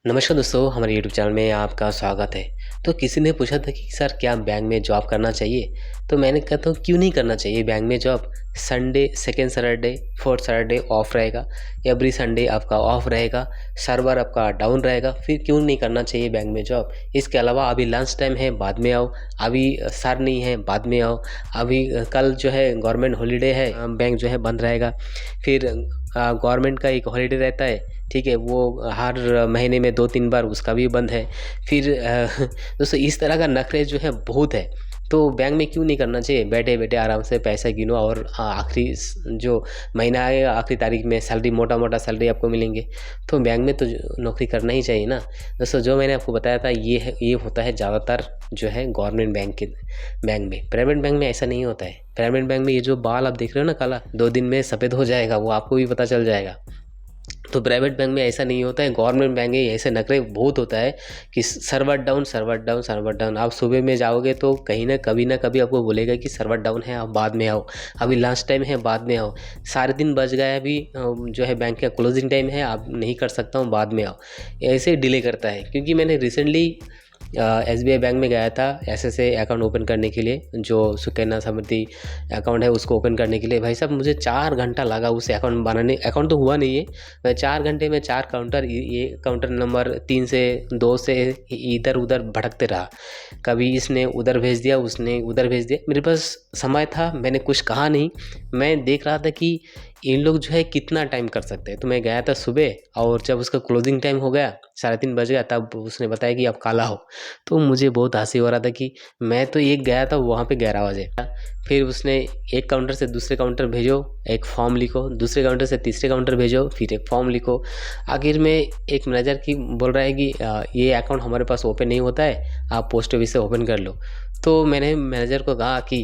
नमस्कार दोस्तों, हमारे यूट्यूब चैनल में आपका स्वागत है। तो किसी ने पूछा था कि सर क्या बैंक में जॉब करना चाहिए? तो मैंने कहता हूँ क्यों नहीं करना चाहिए बैंक में job. Sunday, second Saturday, fourth Saturday of रहेगा, एवरी संडे आपका ऑफ रहेगा, सर्वर आपका डाउन रहेगा, फिर क्यों नहीं करना चाहिए बैंक में जॉब। इसके अलावा अभी लंच टाइम है, बाद में आओ। अभी सर नहीं है, बाद में आओ। अभी कल जो है गवर्नमेंट हॉलीडे है, बैंक जो है बंद रहेगा। फिर गवर्नमेंट का एक हॉलीडे रहता है, ठीक है, वो हर महीने में 2-3 बार उसका भी बंद है। फिर दोस्तों इस तरह का नखरे जो है बहुत है। तो बैंक में क्यों नहीं करना चाहिए? बैठे-बैठे आराम से पैसा गिनो और आखिरी जो महीना आएगा, आखिरी तारीख में सैलरी, मोटा-मोटा सैलरी आपको मिलेंगे। तो बैंक में तो नौकरी करना ही चाहिए ना। दोस्तों जो मैंने आपको बताया था ये होता है ज़्यादातर जो है गवर्नमेंट बैंक में। प्राइवेट बैंक में ऐसा नहीं होता है। प्राइवेट बैंक में ये जो बाल आप देख रहे हो ना काला, 2 दिन में सफ़ेद हो जाएगा, वो आपको भी पता चल जाएगा। तो प्राइवेट बैंक में ऐसा नहीं होता है। गवर्नमेंट बैंक में ऐसे नखरे बहुत होता है कि server down, server down, server down. आप सुबह में जाओगे तो कहीं ना कभी आपको बोलेगा कि सर्वर डाउन है, आप बाद में आओ। अभी लंच टाइम है, बाद में आओ। साढ़े 3 बज गया है, अभी जो है बैंक का क्लोजिंग टाइम है, आप नहीं कर सकता हूँ, बाद में आओ। ऐसे डिले करता है। क्योंकि मैंने रिसेंटली एसबीआई बैंक में गया था एसएसए अकाउंट ओपन करने के लिए, जो सुकन्या समृद्धि अकाउंट है उसको ओपन करने के लिए। भाई साहब मुझे 4 घंटा लगा उस अकाउंट बनाने। अकाउंट तो हुआ नहीं है, मैं 4 घंटे में 4 काउंटर, ये काउंटर नंबर 3 से 2 से इधर उधर भटकते रहा। कभी इसने उधर भेज दिया, उसने उधर भेज दिया। मेरे पास समय था, मैंने कुछ कहा नहीं। मैं देख रहा था कि इन लोग जो है कितना टाइम कर सकते हैं। तो मैं गया था सुबह, और जब उसका क्लोजिंग टाइम हो गया, 3:30 बज गया, तब उसने बताया कि आप काला हो। तो मुझे बहुत हँसी हो रहा था कि मैं तो एक गया था वहाँ पे 11 बजे। फिर उसने एक काउंटर से दूसरे काउंटर भेजो, एक फॉर्म लिखो, दूसरे काउंटर से तीसरे काउंटर भेजो, फिर एक फॉर्म लिखो। आखिर में एक मैनेजर की बोल रहा है कि ये अकाउंट हमारे पास ओपन नहीं होता है, आप पोस्ट ऑफिस से ओपन कर लो। तो मैंने मैनेजर को कहा कि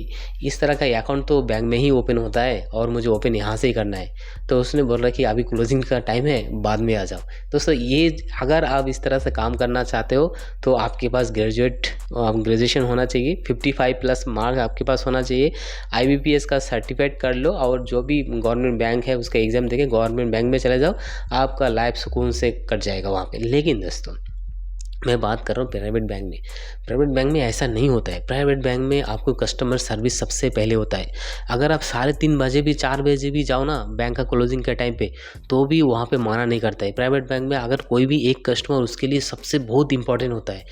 इस तरह का अकाउंट तो बैंक में ही ओपन होता है और मुझे ओपन यहाँ से ही करना है। तो उसने बोल रहा कि अभी क्लोजिंग का टाइम है, बाद में आ जाओ। दोस्तों ये अगर आप इस तरह से काम करना चाहते हो तो आपके पास ग्रेजुएशन होना चाहिए, 55 प्लस मार्क्स आपके पास होना चाहिए, आईबीपीएस का सर्टिफिकेट कर लो, और जो भी गवर्नमेंट बैंक है उसका एग्ज़ाम देके गवर्नमेंट बैंक में चले जाओ। आपका लाइफ सुकून से कट जाएगा वहाँ पे। लेकिन दोस्तों मैं बात कर रहा हूँ प्राइवेट बैंक में। प्राइवेट बैंक में ऐसा नहीं होता है। प्राइवेट बैंक में आपको कस्टमर सर्विस सबसे पहले होता है। अगर आप 3:30 बजे भी, 4 बजे भी जाओ ना बैंक का क्लोजिंग के टाइम पे, तो भी वहाँ पे मना नहीं करता है। प्राइवेट बैंक में अगर कोई भी एक कस्टमर, उसके लिए सबसे बहुत इंपॉर्टेंट होता है।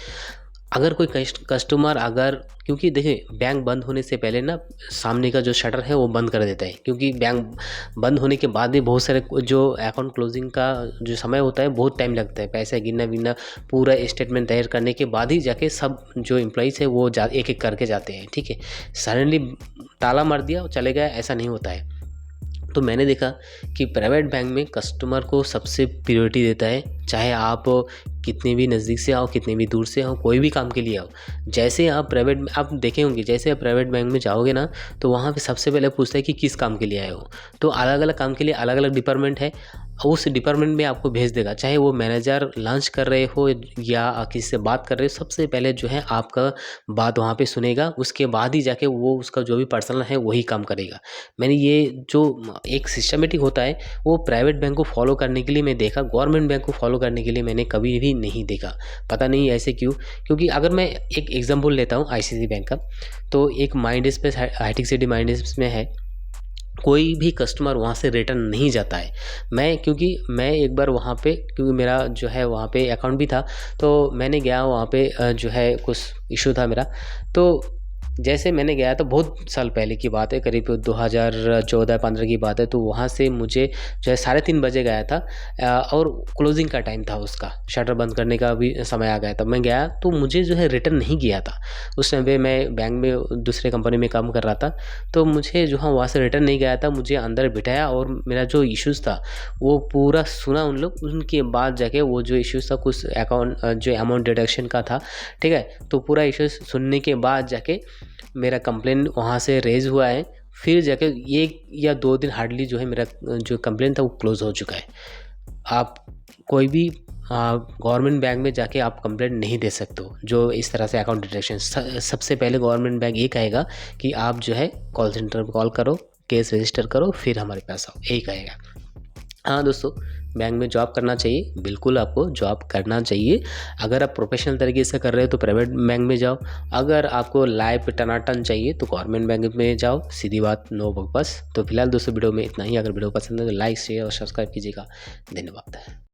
अगर कोई कस्टमर अगर, क्योंकि देखिए बैंक बंद होने से पहले ना सामने का जो शटर है वो बंद कर देता है। क्योंकि बैंक बंद होने के बाद भी बहुत सारे जो अकाउंट क्लोजिंग का जो समय होता है बहुत टाइम लगता है। पैसे गिनना विनना, पूरा स्टेटमेंट तैयार करने के बाद ही जाके सब जो एम्प्लॉइज़ है वो एक एक करके जाते हैं, ठीक है। सडनली ताला मार दिया और चले गए, ऐसा नहीं होता है। तो मैंने देखा कि प्राइवेट बैंक में कस्टमर को सबसे प्रायोरिटी देता है। चाहे आप कितने भी नज़दीक से आओ, कितने भी दूर से आओ, कोई भी काम के लिए आओ। जैसे आप प्राइवेट में, आप देखे होंगे, जैसे आप प्राइवेट बैंक में जाओगे ना, तो वहाँ पे सबसे पहले पूछता है कि किस काम के लिए आए हो। तो अलग अलग काम के लिए अलग अलग डिपार्टमेंट है, उस डिपार्टमेंट में आपको भेज देगा। चाहे वो मैनेजर लंच कर रहे हो या किसी से बात कर रहे हो, सबसे पहले जो है आपका बात वहाँ पे सुनेगा। उसके बाद ही जाके वो उसका जो भी पर्सनल है वही काम करेगा। मैंने ये जो एक सिस्टमेटिक होता है वो प्राइवेट बैंक को फॉलो करने के लिए मैं देखा, गवर्नमेंट बैंक को फॉलो करने के लिए मैंने कभी भी नहीं देखा। पता नहीं ऐसे क्यों। क्योंकि अगर मैं एक एग्जांपल लेता हूँ आईसीआईसीआई बैंक का, तो एक माइंड स्पेस हाईटेक सिटी माइंड स्पेस में है, कोई भी कस्टमर वहाँ से रिटर्न नहीं जाता है। क्योंकि मैं एक बार वहाँ पे, क्योंकि मेरा जो है वहाँ पे अकाउंट भी था, तो मैंने गया वहाँ पे, जो है कुछ इशू था मेरा। तो जैसे मैंने गया था, बहुत साल पहले की बात है, करीब 2014-15 की बात है। तो वहाँ से मुझे जो है 3:30 बजे गया था, और क्लोजिंग का टाइम था, उसका शटर बंद करने का भी समय आ गया था। मैं गया तो मुझे जो है रिटर्न नहीं किया था। उस टाइम पे मैं बैंक में दूसरे कंपनी में काम कर रहा था, तो मुझे जो है वहाँ से रिटर्न नहीं गया था। मुझे अंदर बिठाया और मेरा जो इश्यूज़ था वो पूरा सुना उन लोग। उनके बाद जाके वो जो इश्यूज़ था, कुछ अकाउंट जो अमाउंट डिडक्शन का था, ठीक है, तो पूरा इश्यूज़ सुनने के बाद जाके मेरा कंप्लेन वहाँ से रेज़ हुआ है। फिर जाके 1 या 2 दिन हार्डली जो है मेरा जो कंप्लेन था वो क्लोज़ हो चुका है। आप कोई भी गवर्नमेंट बैंक में जाके आप कंप्लेंट नहीं दे सकते हो जो इस तरह से अकाउंट डिटेक्शन। सबसे पहले गवर्नमेंट बैंक ये कहेगा कि आप जो है कॉल सेंटर पर कॉल करो, केस रजिस्टर करो, फिर हमारे पास आओ, यही कहेगा। हाँ दोस्तों, बैंक में जॉब करना चाहिए, बिल्कुल आपको जॉब करना चाहिए। अगर आप प्रोफेशनल तरीके से कर रहे हो तो प्राइवेट बैंक में जाओ, अगर आपको लाइफ टनाटन चाहिए तो गवर्नमेंट बैंक में जाओ, सीधी बात, नो बकवास। तो फिलहाल दोस्तों वीडियो में इतना ही। अगर वीडियो पसंद है तो लाइक शेयर और सब्सक्राइब कीजिएगा। धन्यवाद।